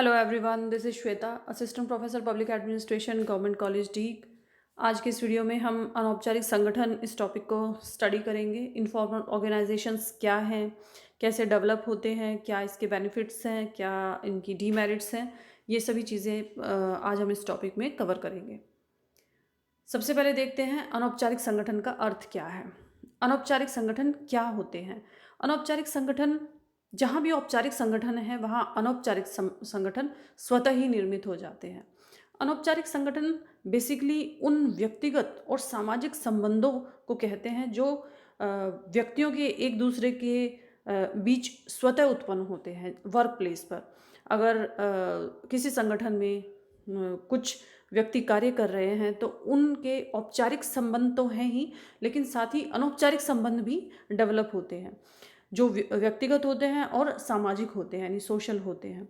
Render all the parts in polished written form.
Hello everyone, this is Shweta, assistant professor public administration, government college Deeg. आज के इस video में हम अनौपचारिक संगठन इस टॉपिक को स्टडी करेंगे। इनफॉर्मल ऑर्गेनाइजेशंस क्या हैं, कैसे डेवलप होते हैं, क्या इसके बेनिफिट्स हैं, क्या इनकी डीमेरिट्स हैं, ये सभी चीज़ें आज हम इस टॉपिक में कवर करेंगे। सबसे पहले देखते हैं अनौपचारिक संगठन का अर्थ क्या है। अनौपचारिक संगठन क्या होते हैं? अनौपचारिक संगठन, जहाँ भी औपचारिक संगठन है वहाँ अनौपचारिक संगठन स्वतः ही निर्मित हो जाते हैं। अनौपचारिक संगठन बेसिकली उन व्यक्तिगत और सामाजिक संबंधों को कहते हैं जो व्यक्तियों के एक दूसरे के बीच स्वतः उत्पन्न होते हैं वर्क प्लेस पर। अगर किसी संगठन में कुछ व्यक्ति कार्य कर रहे हैं तो उनके औपचारिक संबंध तो हैं ही, लेकिन साथ ही अनौपचारिक संबंध भी डेवलप होते हैं जो व्यक्तिगत होते हैं और सामाजिक होते हैं, यानी सोशल होते हैं।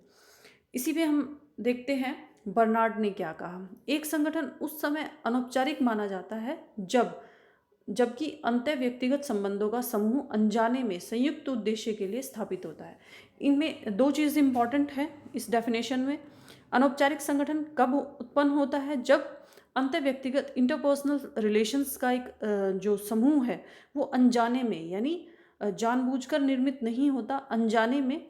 इसी पे हम देखते हैं बर्नार्ड ने क्या कहा। एक संगठन उस समय अनौपचारिक माना जाता है जबकि अंतः व्यक्तिगत संबंधों का समूह अनजाने में संयुक्त उद्देश्य के लिए स्थापित होता है। इनमें दो चीज़ इंपॉर्टेंट है इस डेफिनेशन में। अनौपचारिक संगठन कब उत्पन्न होता है? जब अंतः व्यक्तिगत इंटरपर्सनल रिलेशंस का एक जो समूह है वो अनजाने में, यानी जानबूझकर निर्मित नहीं होता, अनजाने में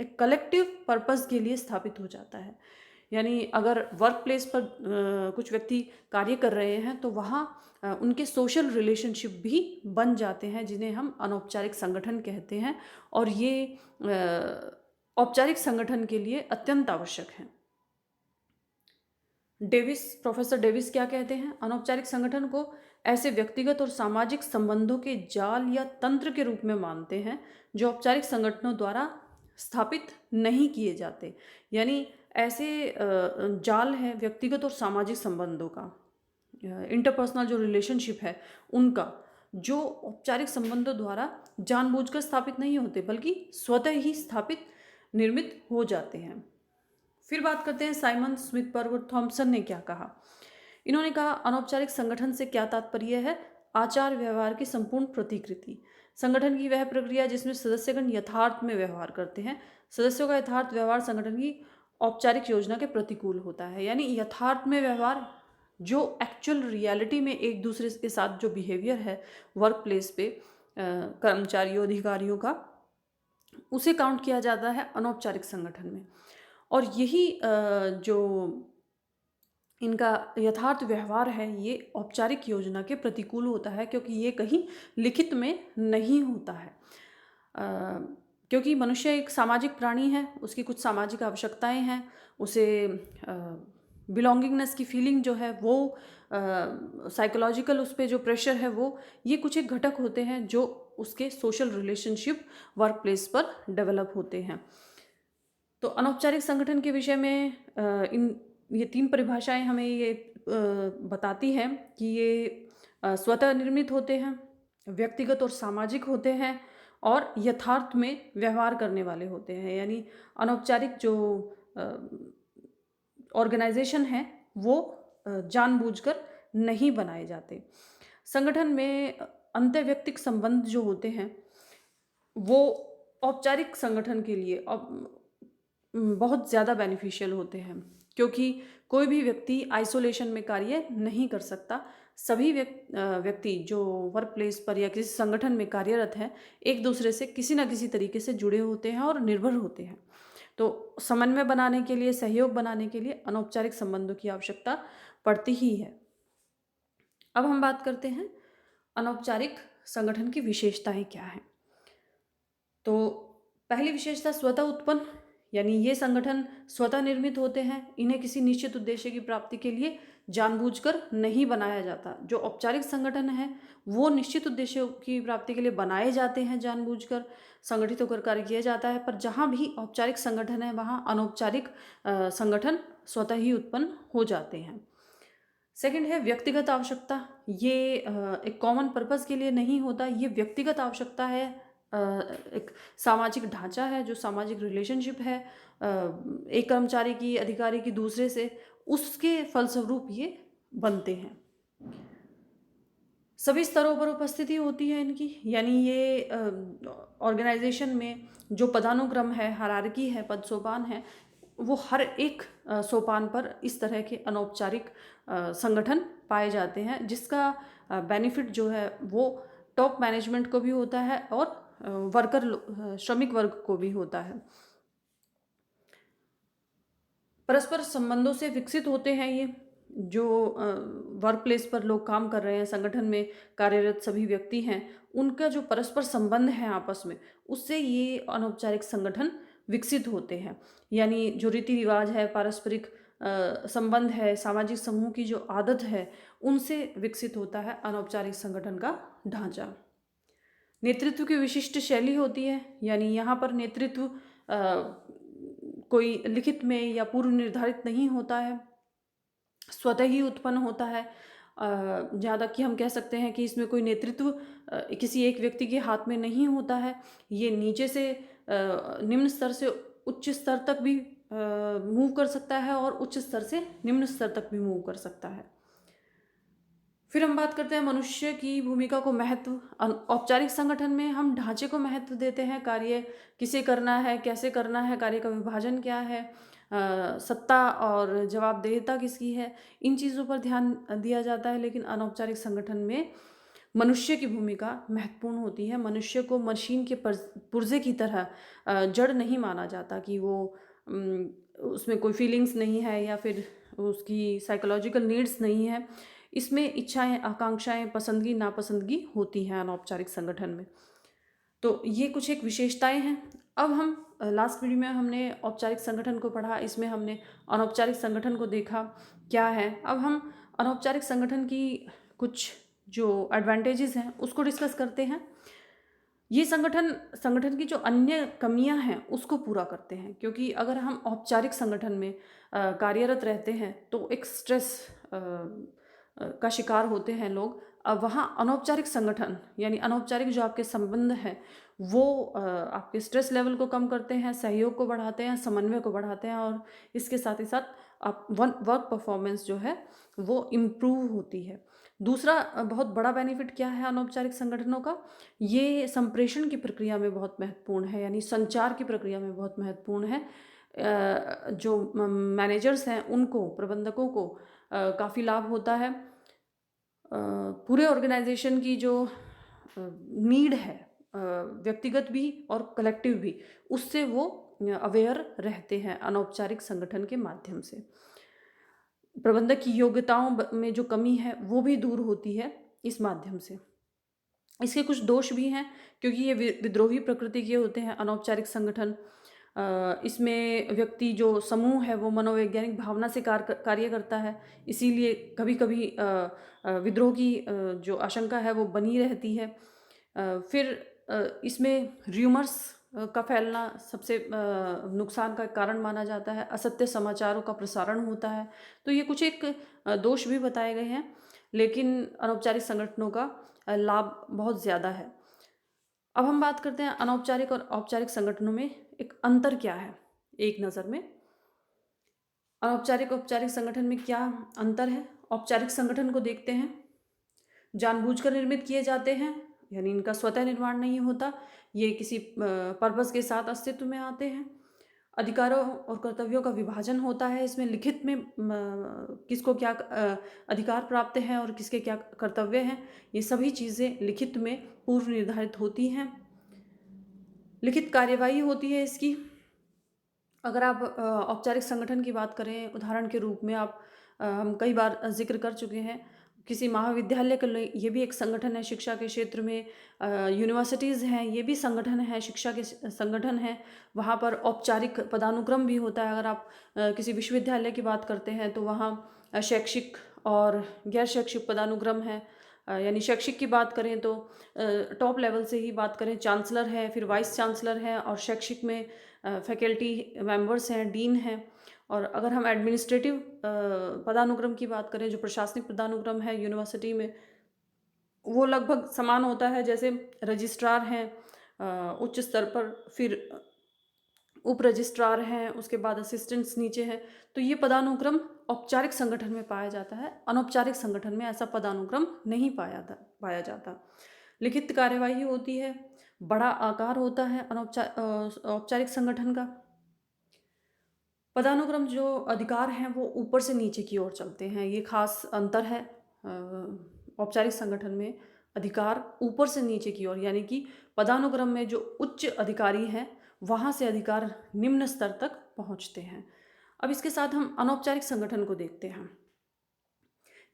एक कलेक्टिव पर्पस के लिए स्थापित हो जाता है। यानी अगर वर्क प्लेस पर कुछ व्यक्ति कार्य कर रहे हैं तो वहाँ उनके सोशल रिलेशनशिप भी बन जाते हैं जिन्हें हम अनौपचारिक संगठन कहते हैं, और ये औपचारिक संगठन के लिए अत्यंत आवश्यक है। प्रोफेसर डेविस क्या कहते हैं? अनौपचारिक संगठन को ऐसे व्यक्तिगत और सामाजिक संबंधों के जाल या तंत्र के रूप में मानते हैं जो औपचारिक संगठनों द्वारा स्थापित नहीं किए जाते। यानी ऐसे जाल है व्यक्तिगत और सामाजिक संबंधों का, इंटरपर्सनल जो रिलेशनशिप है उनका, जो औपचारिक संबंधों द्वारा जानबूझकर स्थापित नहीं होते बल्कि स्वतः ही स्थापित निर्मित हो जाते हैं। फिर बात करते हैं साइमन स्मिथबर्ग और थॉमसन ने क्या कहा। इन्होंने कहा अनौपचारिक संगठन से क्या तात्पर्य है? आचार व्यवहार की संपूर्ण प्रतिकृति, संगठन की वह प्रक्रिया जिसमें सदस्यगण यथार्थ में व्यवहार करते हैं। सदस्यों का यथार्थ व्यवहार संगठन की औपचारिक योजना के प्रतिकूल होता है। यानी यथार्थ में व्यवहार, जो एक्चुअल रियलिटी में एक दूसरे के साथ जो बिहेवियर है वर्क प्लेस पे कर्मचारियों अधिकारियों का, उसे काउंट किया जाता है अनौपचारिक संगठन में। और यही जो इनका यथार्थ व्यवहार है ये औपचारिक योजना के प्रतिकूल होता है, क्योंकि ये कहीं लिखित में नहीं होता है। क्योंकि मनुष्य एक सामाजिक प्राणी है, उसकी कुछ सामाजिक आवश्यकताएं हैं, उसे बिलोंगिंगनेस की फीलिंग जो है वो, साइकोलॉजिकल उस पर जो प्रेशर है वो, ये कुछ एक घटक होते हैं जो उसके सोशल रिलेशनशिप वर्क प्लेस पर डेवलप होते हैं। तो अनौपचारिक संगठन के विषय में ये तीन परिभाषाएं हमें ये बताती हैं कि ये स्वतः निर्मित होते हैं, व्यक्तिगत और सामाजिक होते हैं, और यथार्थ में व्यवहार करने वाले होते हैं। यानी अनौपचारिक जो ऑर्गेनाइजेशन है वो जानबूझकर नहीं बनाए जाते। संगठन में अंतर्व्यक्तिक संबंध जो होते हैं वो औपचारिक संगठन के लिए बहुत ज़्यादा बेनिफिशियल होते हैं, क्योंकि कोई भी व्यक्ति आइसोलेशन में कार्य नहीं कर सकता। सभी व्यक्ति जो वर्क प्लेस पर या किसी संगठन में कार्यरत हैं एक दूसरे से किसी न किसी तरीके से जुड़े होते हैं और निर्भर होते हैं। तो समन्वय बनाने के लिए, सहयोग बनाने के लिए अनौपचारिक संबंधों की आवश्यकता पड़ती ही है। अब हम बात करते हैं अनौपचारिक संगठन की विशेषताएं क्या हैं। तो पहली विशेषता स्वतः उत्पन्न, यानी ये संगठन स्वतः निर्मित होते हैं, इन्हें किसी निश्चित उद्देश्य की प्राप्ति के लिए जानबूझकर नहीं बनाया जाता। जो औपचारिक संगठन है वो निश्चित उद्देश्यों की प्राप्ति के लिए बनाए जाते हैं, जानबूझकर संगठित होकर कार्य किया जाता है। पर जहाँ भी औपचारिक संगठन है वहाँ अनौपचारिक संगठन स्वतः ही उत्पन्न हो जाते हैं। सेकंड है व्यक्तिगत आवश्यकता। ये एक कॉमन पर्पस के लिए नहीं होता, ये व्यक्तिगत आवश्यकता है, एक सामाजिक ढांचा है, जो सामाजिक रिलेशनशिप है एक कर्मचारी की अधिकारी की दूसरे से, उसके फलस्वरूप ये बनते हैं। सभी स्तरों पर उपस्थिति होती है इनकी, यानी ये ऑर्गेनाइजेशन में जो पदानुक्रम है, हायरार्की है, पद सोपान है, वो हर एक सोपान पर इस तरह के अनौपचारिक संगठन पाए जाते हैं, जिसका बेनिफिट जो है वो टॉप मैनेजमेंट को भी होता है और श्रमिक वर्ग को भी होता है। परस्पर संबंधों से विकसित होते हैं ये जो वर्क प्लेस पर लोग काम कर रहे हैं, संगठन में कार्यरत सभी व्यक्ति हैं, उनका जो परस्पर संबंध है आपस में, उससे ये अनौपचारिक संगठन विकसित होते हैं। यानी जो रीति रिवाज है, पारस्परिक संबंध है, सामाजिक समूह की जो आदत है, उनसे विकसित होता है अनौपचारिक संगठन का ढांचा। नेतृत्व की विशिष्ट शैली होती है, यानी यहाँ पर नेतृत्व कोई लिखित में या पूर्व निर्धारित नहीं होता है, स्वतः ही उत्पन्न होता है। जहाँ तक कि हम कह सकते हैं कि इसमें कोई नेतृत्व किसी एक व्यक्ति के हाथ में नहीं होता है। ये नीचे से निम्न स्तर से उच्च स्तर तक भी मूव कर सकता है और उच्च स्तर से निम्न स्तर तक भी मूव कर सकता है। फिर हम बात करते हैं मनुष्य की भूमिका को महत्व। औपचारिक संगठन में हम ढांचे को महत्व देते हैं, कार्य किसे करना है, कैसे करना है, कार्य का विभाजन क्या है, सत्ता और जवाबदेहिता किसकी है, इन चीज़ों पर ध्यान दिया जाता है। लेकिन अनौपचारिक संगठन में मनुष्य की भूमिका महत्वपूर्ण होती है। मनुष्य को मशीन के पुर्जे की तरह जड़ नहीं माना जाता कि वो उसमें कोई फीलिंग्स नहीं है या फिर उसकी साइकोलॉजिकल नीड्स नहीं है। इसमें इच्छाएं, आकांक्षाएं, पसंदगी नापसंदगी होती हैं अनौपचारिक संगठन में। तो ये कुछ एक विशेषताएं हैं। अब हम लास्ट वीडियो में हमने औपचारिक संगठन को पढ़ा, इसमें हमने अनौपचारिक संगठन को देखा क्या है। अब हम अनौपचारिक संगठन की कुछ जो एडवांटेजेस हैं उसको डिस्कस करते हैं। ये संगठन की जो अन्य कमियां हैं उसको पूरा करते हैं, क्योंकि अगर हम औपचारिक संगठन में कार्यरत रहते हैं तो एक स्ट्रेस का शिकार होते हैं लोग। अब वहाँ अनौपचारिक संगठन यानी अनौपचारिक जो आपके संबंध हैं वो आपके स्ट्रेस लेवल को कम करते हैं, सहयोग को बढ़ाते हैं, समन्वय को बढ़ाते हैं और इसके साथ ही साथ आप वर्क परफॉर्मेंस जो है वो इम्प्रूव होती है। दूसरा बहुत बड़ा बेनिफिट क्या है अनौपचारिक संगठनों का, ये संप्रेषण की प्रक्रिया में बहुत महत्वपूर्ण है, यानी संचार की प्रक्रिया में बहुत महत्वपूर्ण है। जो मैनेजर्स हैं उनको, प्रबंधकों को काफ़ी लाभ होता है। पूरे ऑर्गेनाइजेशन की जो नीड है, व्यक्तिगत भी और कलेक्टिव भी, उससे वो अवेयर रहते हैं अनौपचारिक संगठन के माध्यम से। प्रबंधक की योग्यताओं में जो कमी है वो भी दूर होती है इस माध्यम से। इसके कुछ दोष भी हैं, क्योंकि ये विद्रोही प्रकृति के होते हैं अनौपचारिक संगठन। इसमें व्यक्ति जो समूह है वो मनोवैज्ञानिक भावना से कार्य करता है, इसीलिए कभी कभी विद्रोह की जो आशंका है वो बनी रहती है। फिर इसमें र्यूमर्स का फैलना सबसे नुकसान का कारण माना जाता है, असत्य समाचारों का प्रसारण होता है। तो ये कुछ एक दोष भी बताए गए हैं, लेकिन अनौपचारिक संगठनों का लाभ बहुत ज़्यादा है। अब हम बात करते हैं अनौपचारिक और औपचारिक संगठनों में एक अंतर क्या है। एक नज़र में अनौपचारिक औपचारिक संगठन में क्या अंतर है। औपचारिक संगठन को देखते हैं, जानबूझकर निर्मित किए जाते हैं, यानी इनका स्वतः निर्माण नहीं होता, ये किसी पर्पस के साथ अस्तित्व में आते हैं। अधिकारों और कर्तव्यों का विभाजन होता है, इसमें लिखित में किसको क्या अधिकार प्राप्त है और किसके क्या कर्तव्य हैं, ये सभी चीज़ें लिखित में पूर्व निर्धारित होती हैं। लिखित कार्यवाही होती है इसकी। अगर आप औपचारिक संगठन की बात करें, उदाहरण के रूप में हम कई बार जिक्र कर चुके हैं, किसी महाविद्यालय के लिए ये भी एक संगठन है शिक्षा के क्षेत्र में। यूनिवर्सिटीज़ हैं, ये भी संगठन है, शिक्षा के संगठन है। वहाँ पर औपचारिक पदानुक्रम भी होता है। अगर आप किसी विश्वविद्यालय की बात करते हैं तो वहाँ शैक्षिक और गैर शैक्षिक पदानुक्रम है। यानी शैक्षिक की बात करें तो टॉप लेवल से ही बात करें, चांसलर है, फिर वाइस चांसलर है, और शैक्षिक में फैकल्टी मेंबर्स हैं, डीन हैं। और अगर हम एडमिनिस्ट्रेटिव पदानुक्रम की बात करें, जो प्रशासनिक पदानुक्रम है यूनिवर्सिटी में, वो लगभग समान होता है। जैसे रजिस्ट्रार हैं उच्च स्तर पर, फिर उप रजिस्ट्रार हैं, उसके बाद असिस्टेंट्स नीचे हैं। तो ये पदानुक्रम औपचारिक संगठन में पाया जाता है। अनौपचारिक संगठन में ऐसा पदानुक्रम नहीं पाया जाता। लिखित कार्यवाही होती है, बड़ा आकार होता है औपचारिक संगठन का। पदानुक्रम जो अधिकार हैं वो ऊपर से नीचे की ओर चलते हैं, ये खास अंतर है। औपचारिक संगठन में अधिकार ऊपर से नीचे की ओर, यानी कि पदानुक्रम में जो उच्च अधिकारी हैं वहाँ से अधिकार निम्न स्तर तक पहुँचते हैं। अब इसके साथ हम अनौपचारिक संगठन को देखते हैं।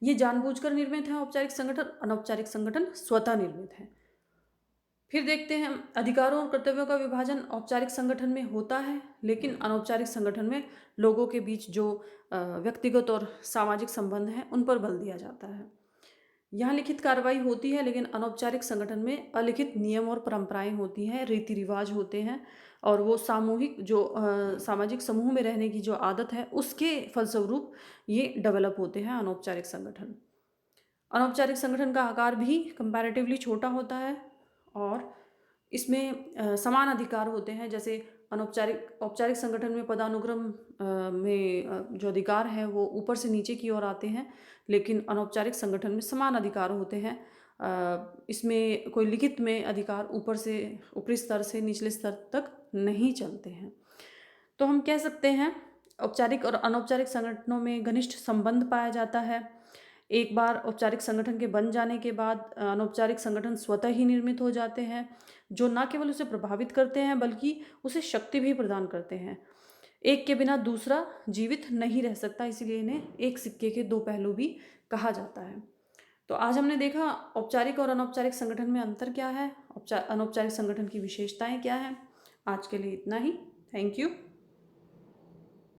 ये जानबूझकर निर्मित है औपचारिक संगठन, अनौपचारिक संगठन स्वतः निर्मित है। फिर देखते हैं अधिकारों और कर्तव्यों का विभाजन औपचारिक संगठन में होता है, लेकिन अनौपचारिक संगठन में लोगों के बीच जो व्यक्तिगत और सामाजिक संबंध हैं उन पर बल दिया जाता है। यहाँ लिखित कार्रवाई होती है, लेकिन अनौपचारिक संगठन में अलिखित नियम और परंपराएं होती हैं, रीति रिवाज होते हैं, और वो सामूहिक जो सामाजिक समूह में रहने की जो आदत है उसके फलस्वरूप ये डेवलप होते हैं अनौपचारिक संगठन। अनौपचारिक संगठन का आकार भी कंपैरेटिवली छोटा होता है और इसमें समान अधिकार होते हैं। जैसे औपचारिक संगठन में पदानुक्रम में जो अधिकार हैं वो ऊपर से नीचे की ओर आते हैं, लेकिन अनौपचारिक संगठन में समान अधिकार होते हैं। इसमें कोई लिखित में अधिकार ऊपर से ऊपरी स्तर से निचले स्तर तक नहीं चलते हैं। तो हम कह सकते हैं औपचारिक और अनौपचारिक संगठनों में घनिष्ठ संबंध पाया जाता है। एक बार औपचारिक संगठन के बन जाने के बाद अनौपचारिक संगठन स्वतः ही निर्मित हो जाते हैं, जो न केवल उसे प्रभावित करते हैं बल्कि उसे शक्ति भी प्रदान करते हैं। एक के बिना दूसरा जीवित नहीं रह सकता, इसीलिए इन्हें एक सिक्के के दो पहलू भी कहा जाता है। तो आज हमने देखा औपचारिक और अनौपचारिक संगठन में अंतर क्या है, अनौपचारिक संगठन की विशेषताएं क्या हैं। आज के लिए इतना ही। Thank you.